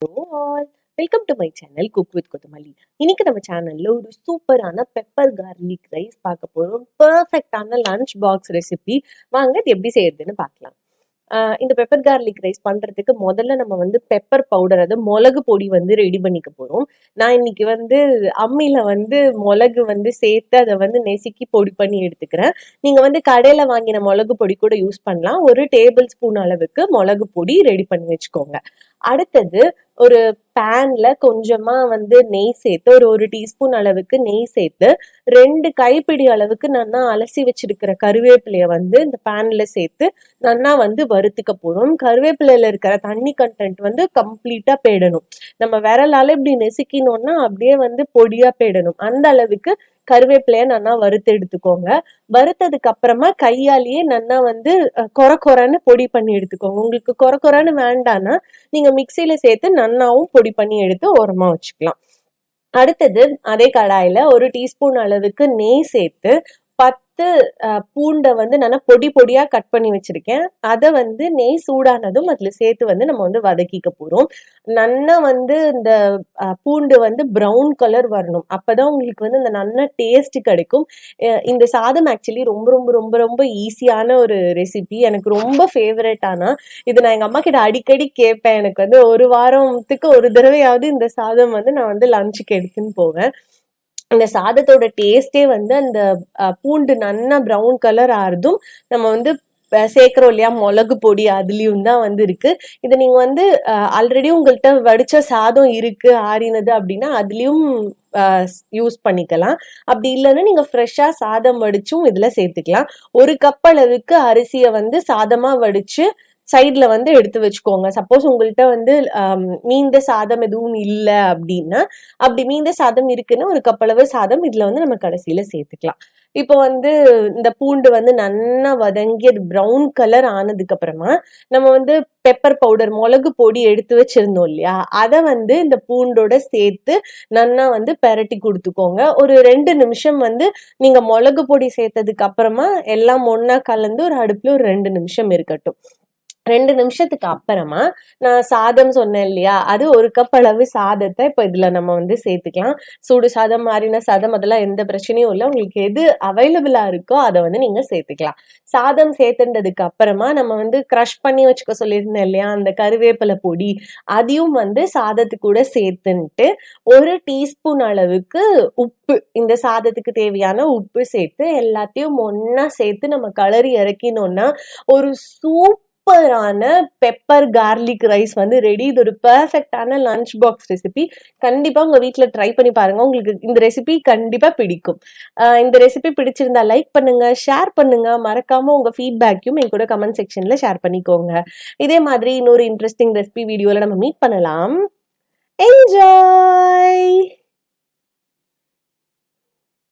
All welcome to my channel cook with கொத்தமல்லி. இன்னைக்கு நம்ம சேனல்ல ஒரு சூப்பரான பெப்பர் கார்லிக் ரைஸ் பார்க்க போறோம். பெர்ஃபெக்டான லஞ்ச் பாக்ஸ் ரெசிபி. வாங்க இது எப்படி செய்யறதுன்னு பார்க்கலாம். இந்த பெப்பர் கார்லிக் ரைஸ் பண்றதுக்கு முதல்ல நம்ம வந்து பெப்பர் பவுடர், அது மிளகு பொடி வந்து ரெடி பண்ணிக்க போறோம். நான் இன்னைக்கு வந்து அம்மியில வந்து மிளகு வந்து சேர்த்து அதை வந்து நெசுக்கி பொடி பண்ணி எடுத்துக்கிறேன். நீங்க வந்து கடையில வாங்கின மிளகு பொடி கூட யூஸ் பண்ணலாம். ஒரு டேபிள் ஸ்பூன் அளவுக்கு மிளகு பொடி ரெடி பண்ணி வச்சுக்கோங்க. அடுத்தது ஒரு பேன்ல கொஞ்சமா வந்து நெய் சேர்த்து, ஒரு டீஸ்பூன் அளவுக்கு நெய் சேர்த்து 2 கைப்பிடி அளவுக்கு நல்லா அலசி வச்சிருக்கிற கருவேப்பிலைய வந்து இந்த பேன்ல சேர்த்து நல்லா வந்து வறுத்துக்க போறோம். கருவேப்பிலையில இருக்கிற தண்ணி கண்டென்ட் வந்து கம்ப்ளீட்டா போயிடணும். நம்ம விரலால இப்படி நெசுக்கினோம்னா அப்படியே வந்து பொடியா போயிடணும். அந்த அளவுக்கு கருவேப்பிலைய நல்லா வறுத்து எடுத்துக்கோங்க. வறுத்ததுக்கு அப்புறமா கையாலேயே நல்லா வந்து கொரன்னு பொடி பண்ணி எடுத்துக்கோங்க. உங்களுக்கு கொரன்னு வேண்டான்னா நீங்க மிக்சியில சேர்த்து நன்னாவும் பொடி பண்ணி எடுத்து ஓரமா வச்சுக்கலாம். அடுத்தது அதே கடாயில ஒரு டீஸ்பூன் அளவுக்கு நெய் சேர்த்து 10 பூண்டை வந்து நல்லா பொடியா கட் பண்ணி வச்சிருக்கேன். அதை வந்து நெய் சூடானதும் அதுல சேர்த்து வந்து நம்ம வந்து வதக்கிக்க போறோம். நல்லா வந்து இந்த பூண்டு வந்து ப்ரௌன் கலர் வரணும். அப்பதான் உங்களுக்கு வந்து இந்த நல்ல டேஸ்ட் கிடைக்கும். இந்த சாதம் ஆக்சுவலி ரொம்ப ரொம்ப ரொம்ப ரொம்ப ஈஸியான ஒரு ரெசிபி. எனக்கு ரொம்ப ஃபேவரட். ஆனா இது நான் எங்க அம்மா கிட்ட அடிக்கடி கேட்பேன். எனக்கு வந்து ஒரு வாரத்துக்கு ஒரு தடவையாவது இந்த சாதம் வந்து நான் வந்து லஞ்சுக்கு எடுத்துன்னு போவேன். அந்த சாதத்தோட டேஸ்டே வந்து அந்த பூண்டு நல்லா ப்ரௌன் கலர் ஆறுதும் நம்ம வந்து சேர்க்கிறோம் இல்லையா மிளகு பொடி, அதுலயும் தான் வந்து இருக்கு. இதை நீங்க வந்து ஆல்ரெடி உங்கள்கிட்ட வடிச்ச சாதம் இருக்கு ஆறினது அப்படின்னா அதுலயும் யூஸ் பண்ணிக்கலாம். அப்படி இல்லைன்னா நீங்க ஃப்ரெஷ்ஷா சாதம் வடிச்சும் இதுல சேர்த்துக்கலாம். 1 கப் அளவுக்கு அரிசியை வந்து சாதமா வடிச்சு சைட்ல வந்து எடுத்து வச்சுக்கோங்க. சப்போஸ் உங்கள்கிட்ட வந்து மீந்த சாதம் எதுவும் இல்லை அப்படின்னா, அப்படி மீந்த சாதம் இருக்குன்னா 1 கப் அளவு சாதம் இதுல வந்து நம்ம கடைசியில சேர்த்துக்கலாம். இப்போ வந்து இந்த பூண்டு வந்து நல்லா வதங்கி அது ப்ரௌன் கலர் ஆனதுக்கு அப்புறமா நம்ம வந்து பெப்பர் பவுடர், மிளகு பொடி எடுத்து வச்சிருந்தோம் இல்லையா, அதை வந்து இந்த பூண்டோட சேர்த்து நல்லா வந்து பெரட்டி கொடுத்துக்கோங்க. ஒரு 2 நிமிஷம் வந்து நீங்க மிளகு பொடி சேர்த்ததுக்கு அப்புறமா எல்லாம் ஒன்னா கலந்து ஒரு அடுப்புல ஒரு 2 நிமிஷம் இருக்கட்டும். 2 நிமிஷத்துக்கு அப்புறமா நான் சாதம் சொன்னேன் இல்லையா, அது 1 கப் அளவு சாதத்தை இப்போ இதுல நம்ம வந்து சேர்த்துக்கலாம். சூடு சாதம், மாறின சாதம், அதெல்லாம் எந்த பிரச்சனையும் இல்லை. உங்களுக்கு எது அவைலபிளா இருக்கோ அதை வந்து நீங்க சேர்த்துக்கலாம். சாதம் சேர்த்துன்றதுக்கு அப்புறமா நம்ம வந்து க்ரஷ் பண்ணி வச்சுக்க சொல்லியிருந்தேன் இல்லையா, அந்த கருவேப்பிலை பொடி, அதையும் வந்து சாதத்து கூட சேர்த்துன்ட்டு 1 டீஸ்பூன் அளவுக்கு உப்பு, இந்த சாதத்துக்கு தேவையான உப்பு சேர்த்து எல்லாத்தையும் ஒன்னா சேர்த்து நம்ம கலரி இறக்கினோம்னா ஒரு சூப்பரான பெப்பர் கார்லிக் ரைஸ் வந்து ரெடி. இது ஒரு பெர்ஃபெக்டான லஞ்ச் பாக்ஸ் ரெசிபி. கண்டிப்பா உங்க வீட்டுல ட்ரை பண்ணி பாருங்க. உங்களுக்கு இந்த ரெசிபி கண்டிப்பா பிடிக்கும். இந்த ரெசிபி பிடிச்சிருந்தா லைக் பண்ணுங்க, ஷேர் பண்ணுங்க. மறக்காம உங்க ஃபீட்பேக்கையும் என் கூட கமெண்ட் செக்ஷன்ல ஷேர் பண்ணிக்கோங்க. இதே மாதிரி இன்னொரு இன்ட்ரெஸ்டிங் ரெசிபி வீடியோல நம்ம மீட் பண்ணலாம். என்ஜாய்.